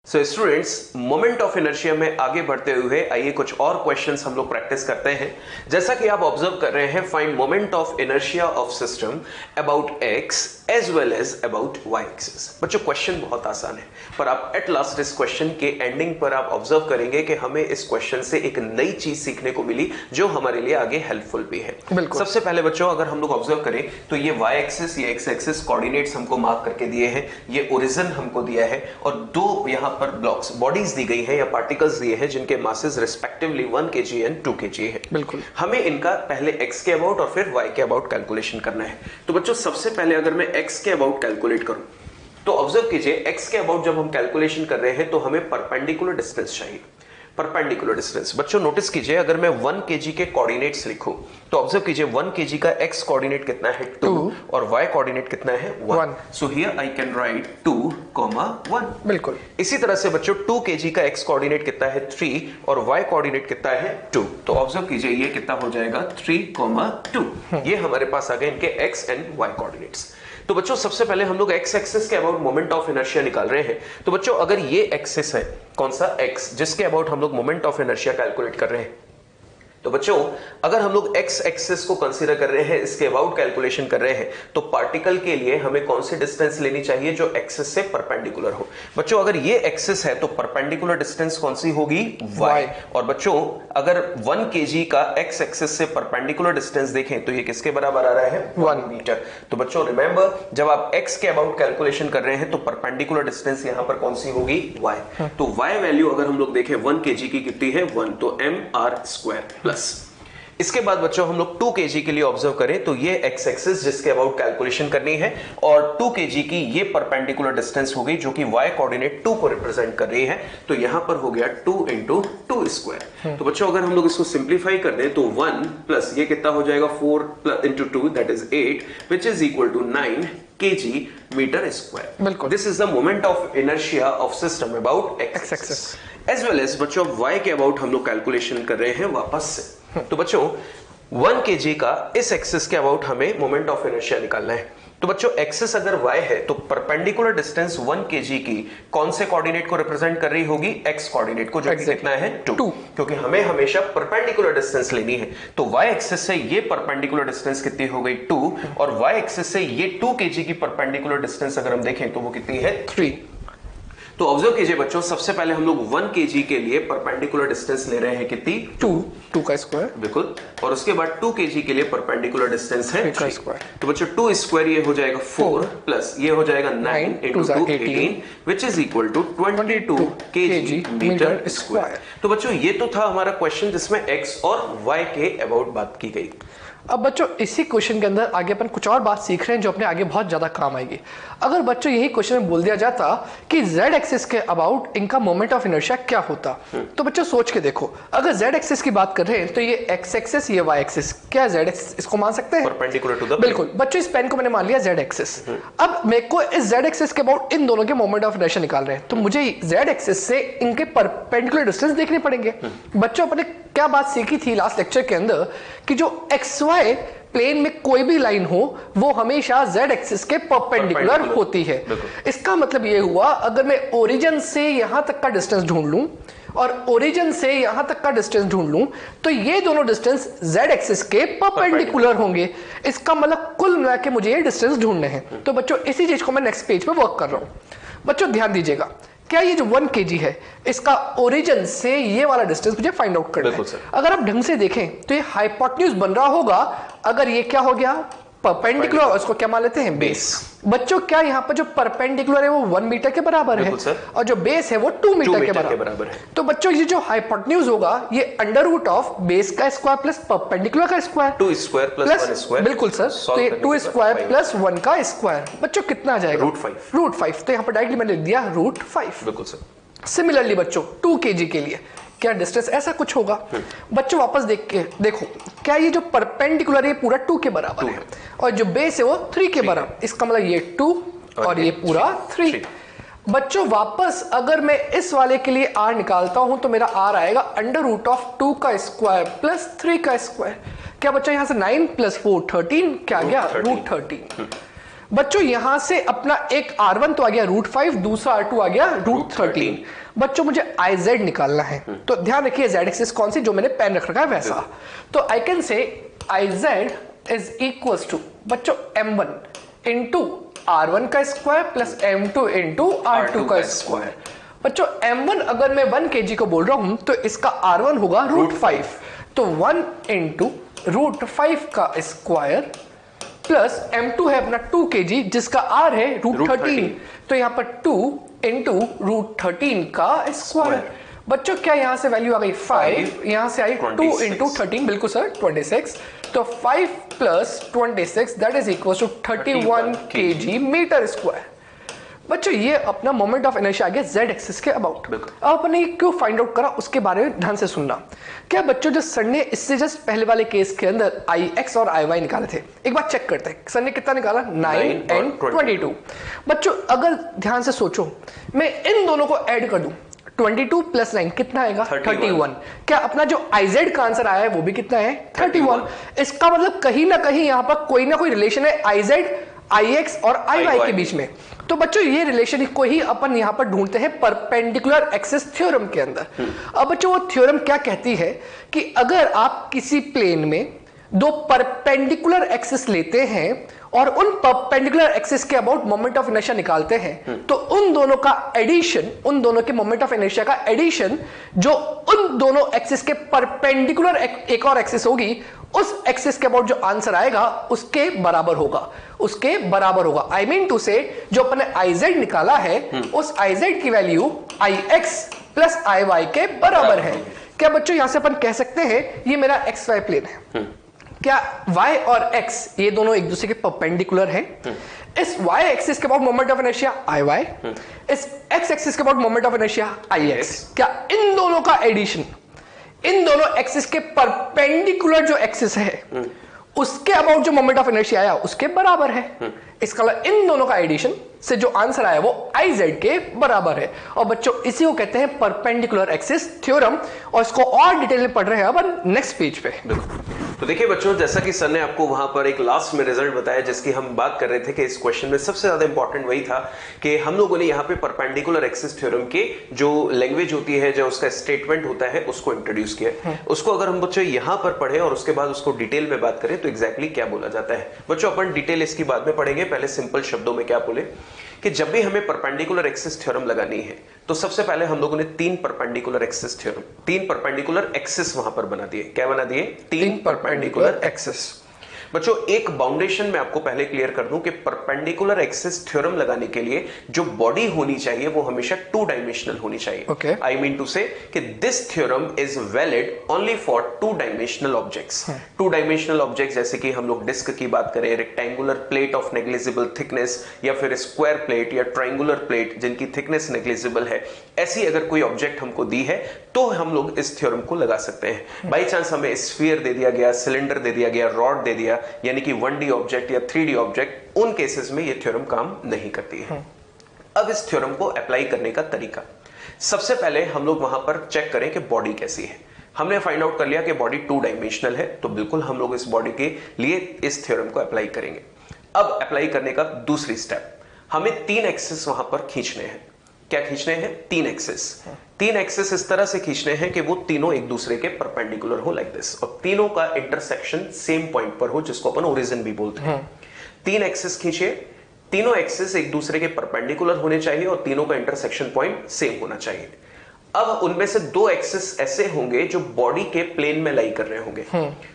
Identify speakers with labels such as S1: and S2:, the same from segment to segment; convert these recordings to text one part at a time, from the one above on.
S1: So students, moment of inertia में आगे बढ़ते हुए आइए कुछ और क्वेश्चंस हम लोग प्रैक्टिस करते हैं। जैसा कि आप ऑब्जर्व कर रहे हैं, find moment of inertia of system about X as well as about Y axis. बच्चों, क्वेश्चन बहुत आसान है, पर आप एट लास्ट इस क्वेश्चन के एंडिंग पर आप ऑब्जर्व करेंगे कि हमें इस क्वेश्चन से एक नई चीज सीखने को मिली जो हमारे लिए आगे हेल्पफुल भी है। सबसे पहले बच्चों, अगर हम लोग ऑब्जर्व करें तो ये वाई एक्सिस, ये एक्स एक्सिस कोऑर्डिनेट्स हमको मार्क करके दिए हैं, ये ओरिजिन हमको दिया है और दो यहां पर ब्लॉक्स बॉडीज दी गई है या पार्टिकल्स दिए हैं जिनके masses respectively 1 kg and 2 kg है। बिल्कुल, हमें इनका पहले x के अबाउट और फिर y के अबाउट कैलकुलेशन करना है। तो बच्चों, सबसे पहले अगर मैं x के अबाउट कैलकुलेट करूं तो ऑब्जर्व कीजिए, x के अबाउट जब हम कैलकुलेशन कर रहे हैं तो हमें परपेंडिकुलर डिस्टेंस चाहिए। परपेंडिकुलर डिस्टेंस बच्चों नोटिस कीजिए, अगर मैं 1 kg के कोऑर्डिनेट्स लिखूं तो ऑब्जर्व कीजिए 1 kg का x कोऑर्डिनेट कितना है 2 और y कोऑर्डिनेट कितना है 1। So here I can write 2, 1। बिल्कुल, इसी तरह से बच्चों 2 kg का x कोऑर्डिनेट कितना है 3 और y कोऑर्डिनेट कितना है 2। तो ऑब्जर्व कीजिए ये कितना हो जाएगा 3, 2। ये हमारे पास आ गए इनके x एंड y कोऑर्डिनेट्स। तो बच्चों, सबसे पहले हम लोग x एक्सिस के अबाउट मोमेंट ऑफ इनर्शिया निकाल रहे हैं। तो बच्चों, अगर ये एक्सिस है, कौन सा x, जिसके अबाउट हम लोग मोमेंट ऑफ इनर्शिया कैलकुलेट कर रहे हैं, तो बच्चों अगर हम लोग x एक्सिस को कंसीडर कर रहे हैं, इसके अबाउट कैलकुलेशन कर रहे हैं, तो पार्टिकल के लिए हमें कौन सी डिस्टेंस लेनी चाहिए जो एक्सिस से परपेंडिकुलर हो। बच्चों, अगर ये एक्सिस है तो परपेंडिकुलर डिस्टेंस कौन सी होगी y। और बच्चों अगर 1 kg का x एक्सिस से परपेंडिकुलर डिस्टेंस देखें तो ये किसके बराबर आ रहा है 1 मीटर। तो बच्चों रिमेंबर, जब आप x के अबाउट कैलकुलेशन कर रहे हैं तो परपेंडिकुलर डिस्टेंस यहां पर कौन सी होगी y। तो y वैल्यू अगर हम लोग देखें 1 kg की कितनी है 1, तो mr²। इसके बाद बच्चों हम लोग 2 kg के लिए ऑब्जर्व करें तो ये x एक्सिस जिसके अबाउट कैलकुलेशन करनी है और 2 kg की ये परपेंडिकुलर डिस्टेंस हो गई जो कि y कोऑर्डिनेट 2 को रिप्रेजेंट कर रही है। तो यहां पर हो गया 2 × 2²। तो बच्चों अगर हम लोग इसको सिंप्लीफाई कर दें तो 1 प्लस ये कितना हो जाएगा 4 × 2 that is 8 which is equal to 9 kg metre square. बिल्कुल, this is the moment of inertia of system about x axis. As well as बच्चों y के अबाउट हम लोग कैलकुलेशन कर रहे हैं वापस से। तो बच्चों 1 kg का इस एक्सिस के अबाउट हमें मोमेंट ऑफ इनर्शिया निकालना है। तो बच्चों एक्सिस अगर y है तो परपेंडिकुलर डिस्टेंस 1 kg की कौन से कोऑर्डिनेट को रिप्रेजेंट कर रही होगी x कोऑर्डिनेट को, जो कि कितना है 2, क्योंकि हमें हमेशा परपेंडिकुलर डिस्टेंस लेनी है। तो y एक्सिस से ये परपेंडिकुलर डिस्टेंस कितनी हो गई 2 और y एक्सिस से ये 2 kg की परपेंडिकुलर डिस्टेंस अगर हम देखें तो वो कितनी है 3। तो ऑब्जर्व कीजिए बच्चों, सबसे पहले हम लोग 1 kg के लिए परपेंडिकुलर डिस्टेंस ले रहे हैं कितनी 2 का स्क्वायर। बिल्कुल, और उसके बाद 2 kg के लिए परपेंडिकुलर डिस्टेंस है 3 का स्क्वायर। तो बच्चों 2 स्क्वायर ये हो जाएगा 4 प्लस ये हो जाएगा 9 × 2 18 which is equal to 22 kg metre square. तो बच्चों ये तो था हमारा क्वेश्चन जिसमें x और y के अबाउट बात की गई।
S2: अब बच्चों इसी क्वेश्चन के अंदर आगे अपन कुछ और बात सीख रहे हैं जो अपने आगे बहुत ज्यादा काम आएगी। अगर बच्चों यही क्वेश्चन में बोल दिया जाता कि z एक्सिस के अबाउट इनका मोमेंट ऑफ इनर्शिया क्या होता, तो बच्चों सोच के देखो, अगर z एक्सिस की बात कर रहे हैं तो ये x एक्सिस ये y एक्सिस, क्या z एक्सिस इसको मान सकते हैं
S1: परपेंडिकुलर टू द।
S2: बिल्कुल बच्चों, इस पेन को मैंने मान लिया z एक्सिस। अब मेरे को इस z एक्सिस के अबाउट इन दोनों के मोमेंट ऑफ इनर्शिया निकाल रहे हैं, तो मुझे z एक्सिस से इनके परपेंडिकुलर डिस्टेंस देखने पड़ेंगे। बच्चों अपने क्या बात सीखी थी लास्ट लेक्चर के अंदर कि जो xy प्लेन में कोई भी लाइन हो वो हमेशा z एक्सिस के परपेंडिकुलर होती है। इसका मतलब ये हुआ, अगर मैं ओरिजिन से यहां तक का डिस्टेंस ढूंढ लूं और ओरिजिन से यहां तक का डिस्टेंस ढूंढ लूं तो ये दोनों डिस्टेंस z एक्सिस के परपेंडिकुलर होंगे। इसका मतलब कुल मिला के मुझे ये डिस्टेंस ढूंढने हैं। तो बच्चों इसी चीज को मैं नेक्स्ट पेज पे वर्क कर रहा हूं। बच्चों ध्यान दीजिएगा, क्या ये जो 1 kg है इसका ओरिजिन से ये वाला डिस्टेंस मुझे फाइंड आउट करना है। अगर आप ढंग से देखें तो ये हाइपोटेन्यूज बन रहा होगा। अगर ये क्या हो गया परपेंडिकुलर, उसको क्या मान लेते हैं बेस। बच्चों क्या यहाँ पर जो परपेंडिकुलर है वो 1 मीटर के बराबर है और जो बेस है वो 2 मीटर के बराबर है। तो बच्चों ये जो हाइपोटेन्यूज होगा ये अंडर रूट ऑफ बेस का स्क्वायर प्लस परपेंडिकुलर का स्क्वायर,
S1: 2 स्क्वायर प्लस 1 स्क्वायर।
S2: बिल्कुल सर, तो ये 2 स्क्वायर प्लस 1 का स्क्वायर। बच्चों कितना आ जाएगा √5। तो यहाँ पर डायरेक्टली मैंने लिख दिया √5।
S1: बिल्कुल सर।
S2: सिमिलरली बच्चों 2 kg के लिए क्या डिस्टेंस ऐसा कुछ होगा। बच्चों वापस देख के देखो, क्या ये जो परपेंडिकुलर है पूरा 2 के बराबर है और जो बेस है वो 3 के बराबर। इसका मतलब ये 2 और ये पूरा 3। बच्चों वापस अगर मैं इस वाले के लिए r निकालता हूं तो मेरा r आएगा अंडर रूट ऑफ 2 का स्क्वायर प्लस 3 का स्क्वायर। क्या बच्चों यहां से 9 + 4 13, क्या आ गया √13। बच्चों यहां से अपना एक R1 तो आ गया √5, दूसरा R2 आ गया √13। बच्चों मुझे IZ निकालना है, तो ध्यान रखिए Z एक्सिस कौन सी, जो मैंने पेन रख रखा है वैसा। तो I can say IZ is equals to बच्चों M1 इंटू R1 का square plus M2 into R2 का स्क्वायर। बच्चों M1 अगर मैं 1 kg को बोल रहा हूं तो इसका R1 होगा √5, तो 1 इंटू √5 का स्क्वायर प्लस M2 है अपना 2 kg जिसका R है √13, तो यहां पर 2 इंटू √13 का स्क्वायर। बच्चों क्या यहां से वैल्यू आ गई 5, यहां से आई 2 इंटू 13, बिल्कुल सर 26, तो 5 plus 26 that is equal to 31 kg metre square. बच्चों ये अपना मोमेंट ऑफ इनर्शिया आ गया Z एक्सिस के अबाउट। अब अपने क्यों फाइंड आउट करा उसके बारे में ध्यान से सुनना। क्या बच्चों जो सर ने इससे जस्ट पहले वाले केस के अंदर IX और IY निकाले थे, एक बार चेक करते हैं सर ने कितना निकाला 9 एंड 22। बच्चों अगर ध्यान से सोचो, मैं इन दोनों को ऐड कर दूं 22 प्लस 9 कितना आएगा 31। क्या अपना जो IZ का आंसर आया है वो भी कितना है 31। इसका मतलब कहीं ना कहीं यहां पर कोई ना कोई रिलेशन है IZ, IX और IY के बीच में। तो बच्चों ये रिलेशन को ही अपन यहां पर ढूंढते हैं परपेंडिकुलर एक्सिस थ्योरम के अंदर। अब बच्चों वो थ्योरम क्या कहती है कि अगर आप किसी प्लेन में दो परपेंडिकुलर एक्सिस लेते हैं और उन परपेंडिकुलर एक्सिस के अबाउट मोमेंट ऑफ इनर्शिया निकालते हैं, तो उन दोनों का एडिशन, उन दोनों के मोमेंट ऑफ इनर्शिया का एडिशन जो उन दोनों एक्सिस के परपेंडिकुलर एक और एक्सिस होगी, उस एक्सिस के अबाउट जो आंसर आएगा उसके बराबर होगा, उसके बराबर होगा। आई मीन टू से जो अपने IZ निकाला है उस IZ की वैल्यू IX प्लस IY के बराबर है। क्या बच्चों यहां से अपन कह सकते हैं ये मेरा XY प्लेन है, क्या y और x ये दोनों एक दूसरे के परपेंडिकुलर हैं? इस y एक्सिस के about moment of inertia IY, इस x एक्सिस के about moment of inertia IX, क्या इन दोनों का एडिशन, इन दोनों एक्सिस के परपेंडिकुलर जो एक्सिस है उसके अबाउट जो मोमेंट ऑफ इनर्शिया आया उसके बराबर है? इसका इन दोनों का एडिशन से जो आंसर आया वो IZ के बराबर है। और बच्चों इसी को कहते हैं परपेंडिकुलर एक्सिस थ्योरम, और इसको और डिटेल में पढ़ रहे हैं अपन नेक्स्ट पेज पे।
S1: तो देखिए बच्चों, जैसा कि सर ने आपको वहां पर एक लास्ट में रिजल्ट बताया जिसकी हम बात कर रहे थे कि इस क्वेश्चन में सबसे ज्यादा इंपॉर्टेंट वही था कि हम लोगों ने यहाँ पे परपेंडिकुलर एक्सिस थ्योरम के जो लैंग्वेज होती है, जो उसका स्टेटमेंट होता है, उसको इंट्रोड्यूस किया। उसको अगर हम बच्चों यहाँ पर पढ़े और उसके बाद उसको डिटेल में बात करें तो एग्जैक्टली क्या बोला जाता है। बच्चों अपन डिटेल इसकी बाद में पढ़ेंगे, पहले सिंपल शब्दों में क्या बोले कि जब भी हमें परपेंडिकुलर एक्सिस थ्योरम लगानी है तो सबसे पहले हम लोगों ने 3 perpendicular axis theorem, 3 perpendicular axis वहां पर बना दिए। क्या बना दिए? 3 परपेंडिकुलर एक्सिस। बच्चों एक बाउंडेशन में आपको पहले क्लियर कर दूं कि परपेंडिकुलर एक्सिस थ्योरम लगाने के लिए जो बॉडी होनी चाहिए वो हमेशा 2 डायमेंशनल होनी चाहिए। आई मीन टू से कि this theorem is valid only for 2 dimensional objects. 2 dimensional objects जैसे कि हम लोग डिस्क की बात करें, rectangular plate of negligible thickness, या फिर स्क्वायर प्लेट या ट्रायंगुलर प्लेट जिनकी थिकनेस नेग्लिजिबल है, ऐसी अगर कोई ऑब्जेक्ट हमको दी है तो हम लोग इस थ्योरम को लगा सकते हैं। बाई चांस हमें स्फीयर दे दिया गया, सिलेंडर दे दिया गया, रॉड दे दिया, यानी कि 1D ऑब्जेक्ट या 3D ऑब्जेक्ट, उन केसेस में ये थ्योरम काम नहीं करती है। अब इस थ्योरम को अप्लाई करने का तरीका, सबसे पहले हम लोग वहां पर चेक करें कि बॉडी कैसी है। हमने फाइंड आउट कर लिया कि बॉडी 2 डायमेंशनल है, तो बिल्कुल हम लोग इस बॉडी के लिए इस थ्योरम को अप्लाई करेंगे। अब अप्लाई करने का दूसरी स्टेप, हमें 3 एक्सिस वहां पर खींचने हैं। क्या खींचने हैं? 3 एक्सिस। 3 एक्सिस इस तरह से खींचने हैं कि वो तीनों एक दूसरे के परपेंडिकुलर हो, लाइक दिस, और तीनों का इंटरसेक्शन सेम पॉइंट पर हो, जिसको अपन ओरिजिन भी बोलते हैं। 3 एक्सिस खींचिए, तीनों एक्सिस एक दूसरे के परपेंडिकुलर होने चाहिए और तीनों का इंटरसेक्शन पॉइंट सेम होना चाहिए। अब उनमें से 2 एक्सिस ऐसे होंगे जो बॉडी के प्लेन में लाई कर रहे होंगे,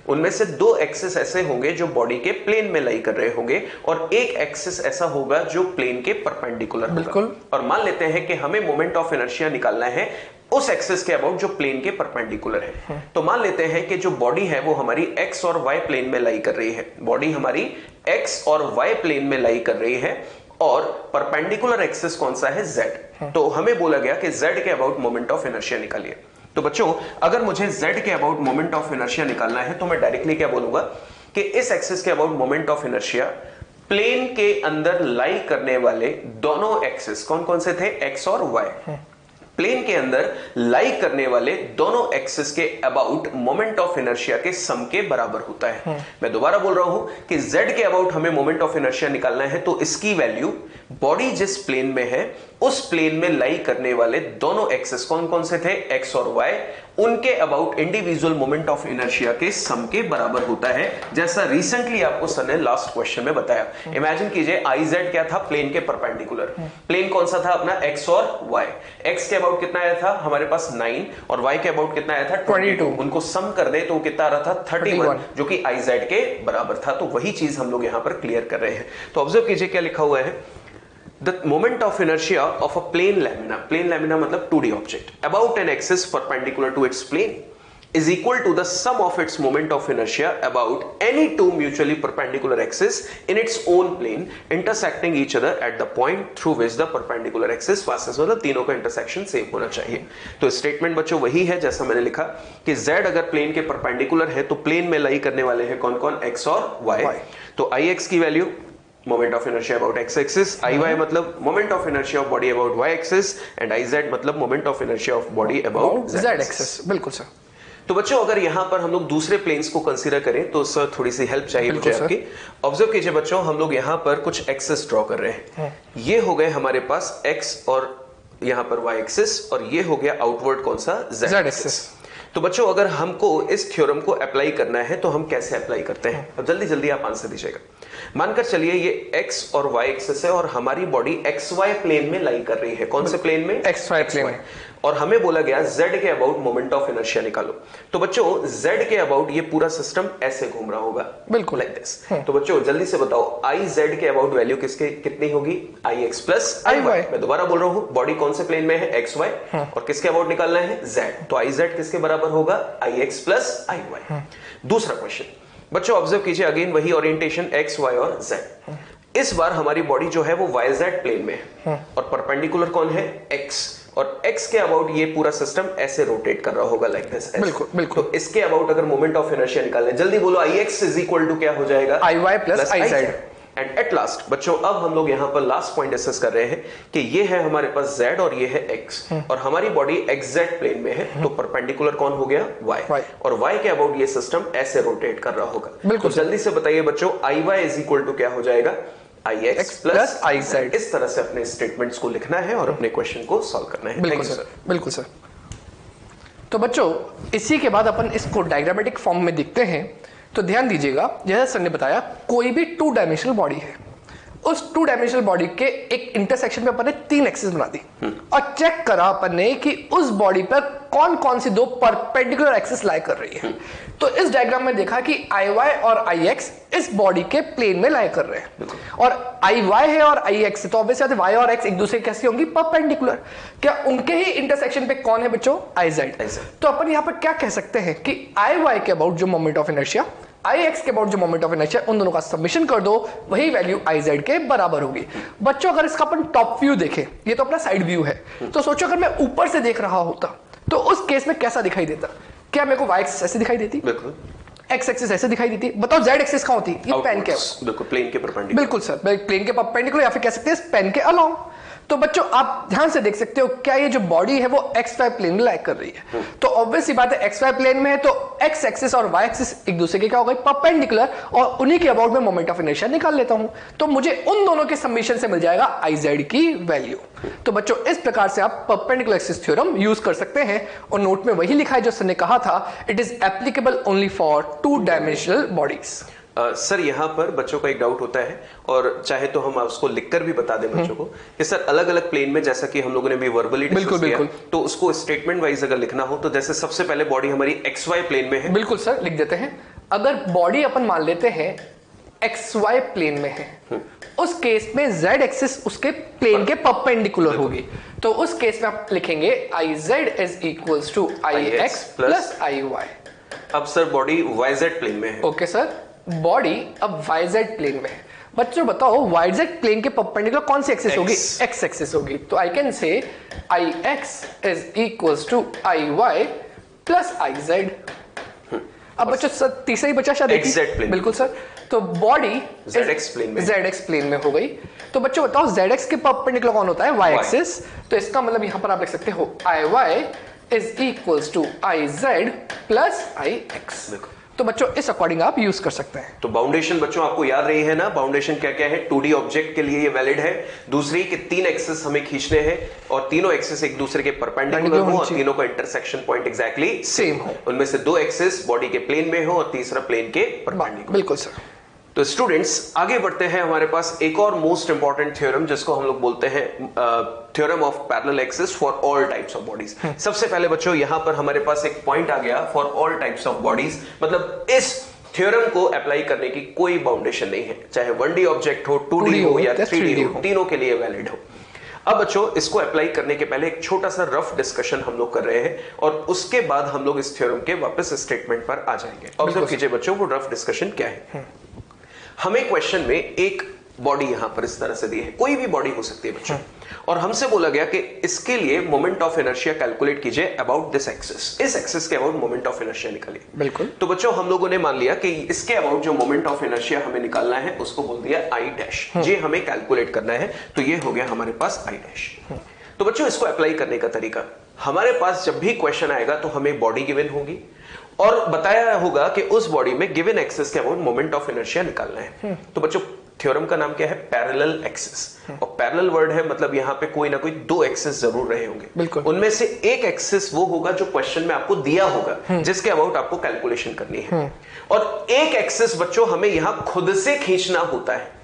S1: उनमें से 2 एक्सिस ऐसे होंगे जो बॉडी के प्लेन में लाई कर रहे होंगे, और एक एक्सिस ऐसा होगा जो प्लेन के परपेंडिकुलर होगा। और मान लेते हैं कि हमें मोमेंट ऑफ इनर्शिया निकालना है उस एक्सिस के अबाउट जो प्लेन के परपेंडिकुलर है। तो मान लेते हैं कि जो बॉडी है वो हमारी एक्स और वाई प्लेन में लाई कर रही है, बॉडी हमारी एक्स और वाई प्लेन में लाई कर रही है, और परपेंडिकुलर एक्सिस कौन सा है? Z। तो हमें बोला गया कि Z के अबाउट मोमेंट ऑफ इनर्शिया निकालिए। तो बच्चों अगर मुझे Z के अबाउट मोमेंट ऑफ इनर्शिया निकालना है तो मैं डायरेक्टली क्या बोलूंगा कि इस एक्सिस के about moment of inertia plane के अंदर लाई करने वाले दोनों एक्सिस कौन कौन से थे? X और Y। प्लेन के अंदर लाई करने वाले दोनों एक्सिस के अबाउट मोमेंट ऑफ इनर्शिया के सम के बराबर होता है। मैं दोबारा बोल रहा हूं कि z के अबाउट हमें मोमेंट ऑफ इनर्शिया निकालना है, तो इसकी वैल्यू बॉडी जिस प्लेन में है उस प्लेन में लाई करने वाले दोनों एक्सिस कौन कौन से थे, x और y, उनके about individual moment of inertia के सम के बराबर होता है, जैसा रिसेंटली आपको सर ने लास्ट क्वेश्चन में बताया। इमेजिन कीजिए iz क्या था, प्लेन के परपेंडिकुलर। प्लेन कौन सा था अपना, x और y। x के अबाउट कितना आया था हमारे पास 9 और y के अबाउट कितना आया था 22। उनको सम कर दे तो कितना आ रहा था 31, जो कि iz के बराबर था। तो वही चीज हम लोग यहां पर क्लियर कर रहे हैं। तो ऑब्जर्व कीजिए क्या लिखा हुआ है, the moment of inertia of a plane lamina मतलब 2D object about an axis perpendicular to its plane is equal to the sum of its moment of inertia about any two mutually perpendicular axes in its own plane intersecting each other at the point through which the perpendicular axis passes। मतलब तीनों का intersection same होना चाहिए। तो statement बच्चों वही है जैसा मैंने लिखा कि z अगर प्लेन के परपेंडिकुलर है तो प्लेन में लाई करने वाले हैं कौन कौन, x और y। तो ix की value moment of inertia about x axis, IY मतलब moment of inertia of body about y axis, and IZ मतलब moment of inertia of body about z axis.
S2: बिल्कुल सर।
S1: तो बच्चों अगर यहां पर हम लोग दूसरे प्लेन्स को कंसीडर करें तो सर थोड़ी सी हेल्प चाहिए मुझे आपकी। ऑब्जर्व कीजिए बच्चों, हम लोग यहां पर कुछ एक्सिस ड्रॉ कर रहे हैं। ये हो गए हमारे पास x और यहां पर y एक्सिस, और ये हो गया आउटवर्ड कौन सा, z एक्सिस। तो बच्चों अगर हमको इस थ्योरम को अप्लाई करना है तो हम कैसे अप्लाई करते हैं, अब जल्दी जल्दी आप आंसर दीजिएगा। मानकर चलिए ये x और y एक्सिस है और हमारी बॉडी xy प्लेन में लाई कर रही है। कौन से प्लेन में,
S2: xy प्लेन में।
S1: और हमें बोला गया z के अबाउट मोमेंट ऑफ इनर्शिया निकालो। तो बच्चों z के अबाउट ये पूरा सिस्टम ऐसे घूम रहा होगा, बिल्कुल लाइक दिस। तो बच्चों जल्दी से बताओ iz के अबाउट वैल्यू किसके कितनी होगी, ix प्लस iy। मैं दोबारा बोल रहा हूं, बॉडी कौन से प्लेन में है, xy, और किसके अबाउट निकालना है, z। तो iz किसके बराबर होगा, ix प्लस iy। दूसरा क्वेश्चन बच्चों ऑब्जर्व कीजिए, अगेन वही ओरिएंटेशन x, y और z। इस बार हमारी बॉडी जो है वो yz प्लेन में है और परपेंडिकुलर कौन है, x, और x के अबाउट ये पूरा सिस्टम ऐसे रोटेट कर रहा होगा लाइक दिस।
S2: बिल्कुल बिल्कुल।
S1: तो इसके अबाउट अगर मोमेंट ऑफ इनर्शिया निकालना है, जल्दी बोलो, ix इज इक्वल टू क्या हो जाएगा,
S2: iy plus iz।
S1: And at last बच्चों अब हम लोग यहां पर लास्ट पॉइंट डिस्कस कर रहे हैं कि ये है हमारे पास z और ये है x, और हमारी बॉडी xz प्लेन में है, तो परपेंडिकुलर कौन हो गया, y, और y के अबाउट ये सिस्टम ऐसे रोटेट कर रहा होगा। बिल्कुल। तो जल्दी से बताइए बच्चों, iy इज इक्वल टू क्या हो जाएगा, ix प्लस iz। इस तरह से अपने स्टेटमेंट्स को लिखना है और अपने क्वेश्चन को सॉल्व करना है।
S2: बिल्कुल सर, बिल्कुल सर। तो बच्चों इसी के बाद अपन इसको डायग्रामेटिक फॉर्म में देखते हैं। तो ध्यान दीजिएगा, जैसा सर ने बताया, कोई भी 2 डायमेंशनल बॉडी है, उस 2 डायमेंशनल बॉडी के एक इंटरसेक्शन पे अपन ने 3 एक्सिस बना दी और चेक करा अपन ने कि उस बॉडी पर कौन कौन सी 2 परपेंडिकुलर एक्सिस लाई कर रही है। तो इस डायग्राम में देखा कि IY और IX इस बॉडी के प्लेन में लाई कर रहे हैं, और IY है और IX है, तो ऑब्वियसली Y और X एक दूसरे कैसी होंगी, परपेंडिकुलर। क्या उनके ही इंटरसेक्शन पे कौन है बच्चों, IZ। तो अपन यहां पर क्या कह सकते हैं कि IY के अबाउट जो मोमेंट ऑफ इनर्शिया, IX के अबाउट जो मोमेंट ऑफ इनर्शिया, उन दोनों का सबमिशन कर दो, वही वैल्यू IZ के बराबर होगी। बच्चों अगर इसका अपन टॉप व्यू देखें, ये तो अपना साइड व्यू है, तो सोचो अगर मैं ऊपर से देख रहा होता तो उस केस में कैसा दिखाई देता, क्या मेरे को y एक्सिस ऐसे दिखाई देती, बिल्कुल, x एक्सिस ऐसे दिखाई देती, बताओ z एक्सिस कहां होती, ये पेन के,
S1: बिल्कुल प्लेन के परपेंडिकुलर।
S2: बिल्कुल सर, प्लेन के परपेंडिकुलर, या फिर कह सकते हैं पेन के अलोंग। तो बच्चों आप ध्यान से देख सकते हो, क्या ये जो बॉडी है वो XY प्लेन में लाई कर रही है। तो ऑब्वियस सी बात है, XY प्लेन में है तो x एक्सिस और y एक्सिस एक दूसरे के क्या हो गए, परपेंडिकुलर, और उन्हीं के अबाउट में मोमेंट ऑफ इनर्शिया निकाल लेता हूं, तो मुझे उन दोनों के समीशन से मिल जाएगा IZ की वैल्यू। तो बच्चों इस प्रकार से आप परपेंडिकुलर एक्सिस थ्योरम यूज कर सकते हैं, और नोट में वही लिखा है जो सर ने कहा था, it is applicable only for 2 dimensional bodies.
S1: Sir यहाँ पर बच्चों का एक डाउट होता है, और चाहे तो हम उसको लिखकर भी बता दें बच्चों को कि सर अलग अलग प्लेन में, जैसा कि हम लोगों ने भी वर्बली डिस्कस किया, तो उसको स्टेटमेंट वाइज अगर लिखना हो तो जैसे सबसे पहले बॉडी हमारी XY प्लेन में है।
S2: बिल्कुल सर, लिख देते हैं। अगर बॉडी अपन मान लेते हैं XY प्लेन में है, उस केस में Z एक्सिस उसके प्लेन के परपेंडिकुलर होगी, तो उस केस में आप लिखेंगे IZ is equals to IX plus IY।
S1: अब सर बॉडी YZ प्लेन में है।
S2: ओके सर, बॉडी अब YZ प्लेन में है। बच्चों बताओ YZ प्लेन के परपेंडिकुलर कौन सी एक्सिस होगी, X एक्सिस होगी, तो I can say IX is equals to IY plus IZ। अब बच्चों सर तीसरा ही बचा शायद,
S1: XZ प्लेन।
S2: बिल्कुल सर, तो बॉडी
S1: ZX प्लेन में,
S2: ZX प्लेन में हो गई। तो बच्चों बताओ ZX के परपेंडिकुलर कौन होता है? Y axis. तो इसका मतलब यहां पर आप लिख सकते हो IY is equals to IZ plus IX। तो बच्चों इस अकॉर्डिंग आप यूज कर सकते हैं।
S1: तो बाउंडेशन बच्चों आपको याद रही है ना, बाउंडेशन क्या क्या है? 2D ऑब्जेक्ट के लिए ये वैलिड है। दूसरी कि 3 एक्सिस हमें खींचने हैं और तीनों एक्सिस एक दूसरे के परपेंडिकुलर हो और तीनों का इंटरसेक्शन पॉइंट एग्जैक्टली सेम हो। उनमें से 2 एक्सिस बॉडी के प्लेन में हो और तीसरा प्लेन के परपेंडिकुलर।
S2: बिल्कुल सर।
S1: तो स्टूडेंट्स आगे बढ़ते हैं, हमारे पास एक और मोस्ट इंपॉर्टेंट थ्योरम जिसको हम लोग बोलते हैं theorem of parallel axis for all types of bodies. सबसे पहले बच्चों यहां पर हमारे पास एक पॉइंट आ गया, for all types of bodies, मतलब इस थ्योरम को अप्लाई करने की कोई बाउंडेशन नहीं है, चाहे 1D ऑब्जेक्ट हो, 2D हो या 3D हो, तीनों के लिए वैलिड हो। अब बच्चों इसको अप्लाई करने के पहले एक छोटा सा रफ डिस्कशन हम लोग कर रहे हैं और उसके बाद हम लोग इस थ्योरम के वापस स्टेटमेंट पर आ जाएंगे। ऑब्जर्व कीजिए बच्चों वो रफ डिस्कशन क्या है। हमें क्वेश्चन में एक बॉडी यहां पर इस तरह से दी है, कोई भी बॉडी हो सकती है बच्चों, और हमसे बोला गया कि इसके लिए मोमेंट ऑफ इनर्शिया कैलकुलेट कीजिए अबाउट दिस एक्सिस। इस एक्सिस के अबाउट मोमेंट ऑफ इनर्शिया निकालिए।
S2: बिल्कुल।
S1: तो बच्चों हम लोगों ने मान लिया कि इसके अबाउट जो मोमेंट ऑफ इनर्शिया हमें निकालना है उसको बोल दिया आई डैश, ये हमें कैलकुलेट करना है। तो ये हो गया हमारे पास आई डैश। तो बच्चों इसको अप्लाई करने का तरीका, हमारे पास जब भी क्वेश्चन आएगा तो हमें बॉडी गिवन होगी और बताया होगा कि उस बॉडी में गिवन एक्सिस के अबाउट मोमेंट ऑफ इनर्शिया निकालना है। तो बच्चों थ्योरम का नाम क्या है? Parallel axis. और पैरेलल वर्ड है मतलब यहां पे कोई ना कोई 2 एक्सिस जरूर रहे होंगे।
S2: बिल्कुल।
S1: उनमें से एक एक्सिस वो होगा जो क्वेश्चन में आपको दिया होगा, जिसके अबाउट आपको कैलकुलेशन करनी है। और एक एक्सिस बच्चों हमें यहां खुद से खींचना होता है।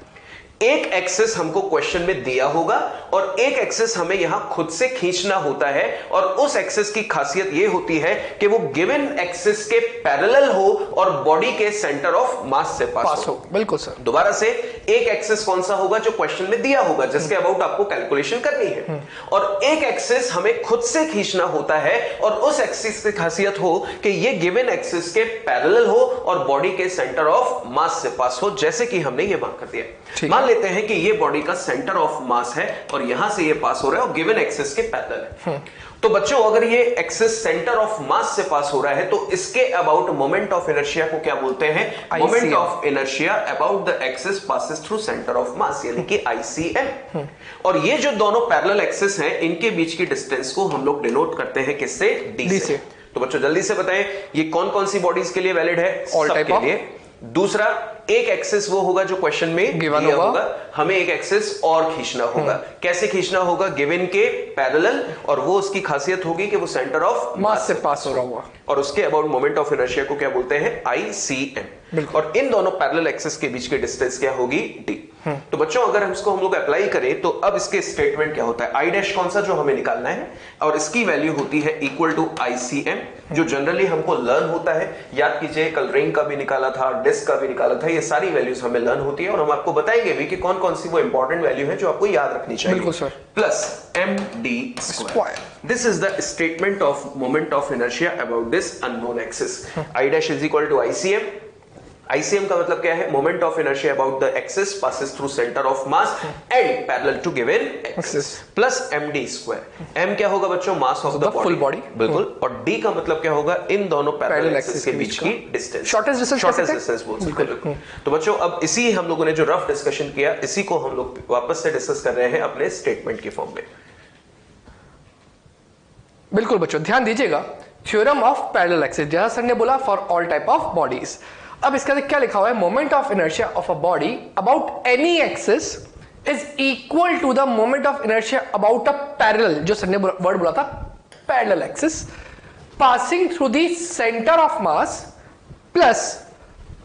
S1: एक एक्सिस हमको क्वेश्चन में दिया होगा और एक एक्सिस हमें यहां खुद से खींचना होता है, और उस एक्सिस की खासियत यह होती है कि वो गिवन एक्सिस के पैरेलल हो और बॉडी के सेंटर ऑफ मास से पास हो।
S2: बिल्कुल सर।
S1: दोबारा से, एक एक्सिस कौन सा होगा? जो क्वेश्चन में दिया होगा, जिसके अबाउट आपको कैलकुलेशन करनी है, और एक एक्सिस हमें खुद से खींचना होता है और उस एक्सिस की खासियत हो कि ये गिवन एक्सिस के पैरेलल हो और बॉडी के सेंटर ऑफ मास से पास हो, जैसे कि हमने ये बात कर दिया। मान लेते हैं कि ये बॉडी का सेंटर ऑफ मास है और यहां से ये पास हो रहा है और गिवन एक्सिस के पैरेलल है। तो बच्चों अगर ये एक्सिस सेंटर ऑफ मास से पास हो रहा है तो इसके अबाउट मोमेंट ऑफ इनर्शिया को क्या बोलते हैं? Moment of inertia about the axis passes through centre of मास, यानी कि ICM। और ये जो दोनों पैरेलल एक्सिस हैं इनके बीच की डिस्टेंस को हम लोग डिनोट करते हैं किससे? D से। तो बच्चों जल्दी से बताएं ये कौन कौन सी बॉडीज के लिए वैलिड है?
S2: ऑल टाइप
S1: के लिए। दूसरा, एक एक्सिस वो होगा जो क्वेश्चन में
S2: गिवन
S1: होगा, हमें एक एक्सिस और खींचना होगा। कैसे खींचना होगा? गिवन के पैरेलल, और वो उसकी खासियत होगी कि वो सेंटर ऑफ
S2: मास से पास हो रहा होगा,
S1: और उसके अबाउट मोमेंट ऑफ इनर्शिया को क्या बोलते हैं? ICM। और इन दोनों पैरेलल एक्सिस के बीच की डिस्टेंस क्या होगी? D। तो बच्चों अगर इसको हम लोग अप्लाई करें तो अब इसके स्टेटमेंट क्या होता है? आई डैश कौन सा जो हमें निकालना है, और इसकी वैल्यू होती है इक्वल टू ICM, जो जनरली हमको लर्न होता है। याद कीजिए कल रिंग का भी निकाला था, डिस्क का भी निकाला था, ये सारी वैल्यूज हमें लर्न होती है और हम आपको बताएंगे भी कि कौन कौन सी वो इंपॉर्टेंट वैल्यू है जो आपको याद रखनी चाहिए।
S2: बिल्कुल sir.
S1: Plus MD square, this is the statement of moment of inertia about this unknown axis. I dash is equal to ICM। ICM का मतलब क्या है? Moment of inertia about the axis passes through centre of mass and parallel to given axis, plus MD square. M क्या होगा बच्चों? Mass of the
S2: full body.
S1: बिल्कुल। और D का मतलब क्या होगा? इन दोनों पैरेलल एक्सिस के बीच की डिस्टेंस,
S2: शॉर्टेस्ट
S1: डिस्टेंस बोल सकते हैं। तो बच्चों अब इसी हम लोगों ने जो रफ डिस्कशन किया, इसी को हम लोग वापस से डिस्कस कर रहे हैं अपने स्टेटमेंट के फॉर्म में।
S2: बिल्कुल बच्चों ध्यान दीजिएगा, थ्योरम ऑफ पैरेलल एक्सिस, जैसा सर ने बोला for all type of bodies. अब इसके अंदर क्या लिखा हुआ है? Moment of inertia of a body about any axis is equal to the moment of inertia about a parallel, जो सर ने वर्ड बोला था parallel axis, passing through the centre of mass plus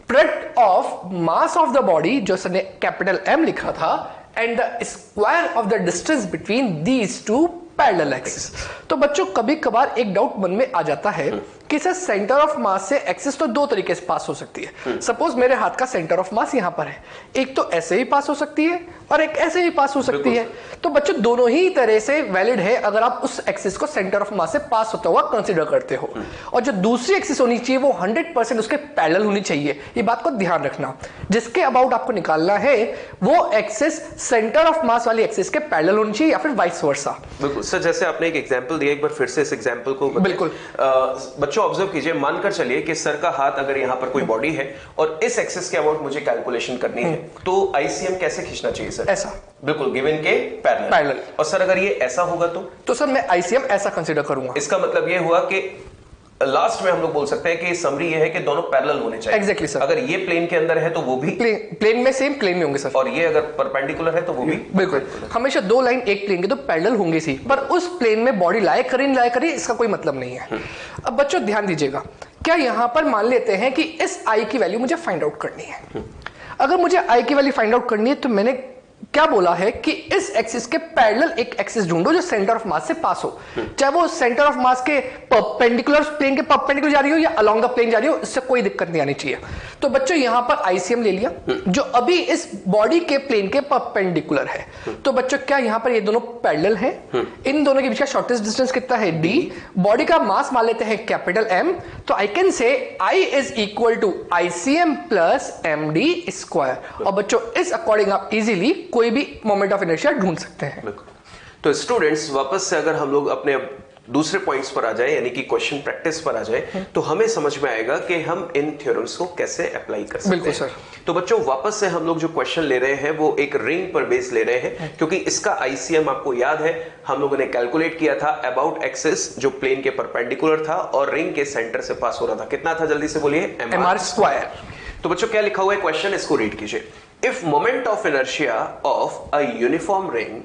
S2: product of mass of the body, जो sir ने capital M लिखा था, and the square of the distance between these two parallel axis. तो बच्चों कभी कभार एक डाउट मन में आ जाता है कि सर सेंटर ऑफ मास से एक्सिस तो 2 तरीके से पास हो सकती है। सपोज मेरे हाथ का सेंटर ऑफ मास यहां पर है, एक तो ऐसे ही पास हो सकती है और एक ऐसे ही पास हो सकती है। तो बच्चों दोनों ही तरह से वैलिड है अगर आप उस एक्सिस को सेंटर ऑफ मास से पास होता हुआ कंसीडर करते हो। और जो दूसरी एक्सिस होनी चाहिए वो 100% उसके पैरेलल होनी चाहिए, ये बात को ध्यान रखना। जिसके अबाउट आपको निकालना है वो एक्सिस सेंटर ऑफ मास वाली एक्सिस के पैरेलल होनी चाहिए या फिर वाइस वर्सा।
S1: बिल्कुल सर, जैसे आपने एक एग्जांपल दिया, एक बार फिर से इस एग्जांपल को
S2: बिल्कुल
S1: बच्चों ऑब्जर्व कीजिए। मानकर चलिए कि सर का हाथ अगर यहाँ पर कोई बॉडी है और इस एक्सिस के अबाउट मुझे कैलकुलेशन करनी है, तो आईसीएम कैसे खींचना चाहिए सर?
S2: ऐसा,
S1: बिल्कुल गिवन के पैरेलल। और सर अगर ये ऐसा होगा तो
S2: सर मैं आईसीएम ऐसा कंसीडर करूंगा।
S1: इसका मतलब ये हुआ कि लास्ट में हम लोग बोल सकते हैं कि समरी ये है कि दोनों पैरेलल होने चाहिए।
S2: Exactly sir.
S1: अगर ये प्लेन के अंदर है तो वो भी
S2: प्लेन में सेम प्लेन में होंगे सर,
S1: और ये अगर परपेंडिकुलर है तो वो भी
S2: बिल्कुल। हमेशा दो लाइन एक प्लेन के तो पैरेलल होंगे सी, पर उस प्लेन में बॉडी लाए करे नहीं लाए करे इसका कोई मतलब नहीं है। अब बच्चों ध्यान दीजिएगा, क्या यहां पर मान लेते हैं कि इस आई की वैल्यू मुझे फाइंड आउट करनी है। अगर मुझे आई की वैल्यू फाइंड आउट करनी है तो मैंने क्या बोला है कि इस एक्सिस के पैरेलल एक एक्सिस ढूंढो जो सेंटर ऑफ मास से पास हो, चाहे वो सेंटर ऑफ मास के परपेंडिकुलर प्लेन के परपेंडिकुलर जा रही हो या अलोंग द प्लेन जा रही हो, इससे कोई दिक्कत नहीं आनी चाहिए। तो बच्चों यहां पर आईसीएम ले लिया जो अभी इस बॉडी के प्लेन के परपेंडिकुलर है। तो बच्चों क्या यहां पर ये दोनों पैरेलल हैं? इन दोनों के बीच का शॉर्टेस्ट डिस्टेंस कितना है? डी। बॉडी का मास मान लेते हैं कैपिटल एम, तो I can say I is equal to ICM plus M D square. और बच्चों इस अकॉर्डिंग आप इजीली कोई भी मोमेंट ऑफ इनर्शिया ढूंढ सकते हैं।
S1: तो स्टूडेंट्स वापस से अगर हम लोग अपने दूसरे पॉइंट्स पर आ जाए, यानी कि क्वेश्चन प्रैक्टिस पर आ जाए, तो हमें समझ में आएगा कि हम इन थ्योरम्स को कैसे अप्लाई कर सकते हैं।
S2: बिल्कुल सर।
S1: तो बच्चों वापस से हम लोग जो क्वेश्चन ले रहे हैं वो एक रिंग पर बेस ले रहे हैं, क्योंकि इसका आईसीएम आपको याद है हम लोगों ने कैलकुलेट किया था अबाउट एक्सिस जो प्लेन के परपेंडिकुलर था और रिंग के सेंटर से पास हो रहा था। कितना था जल्दी से बोलिए?
S2: mr square.
S1: तो बच्चों क्या लिखा हुआ है क्वेश्चन, इसको रीड कीजिए। If moment of inertia of a uniform ring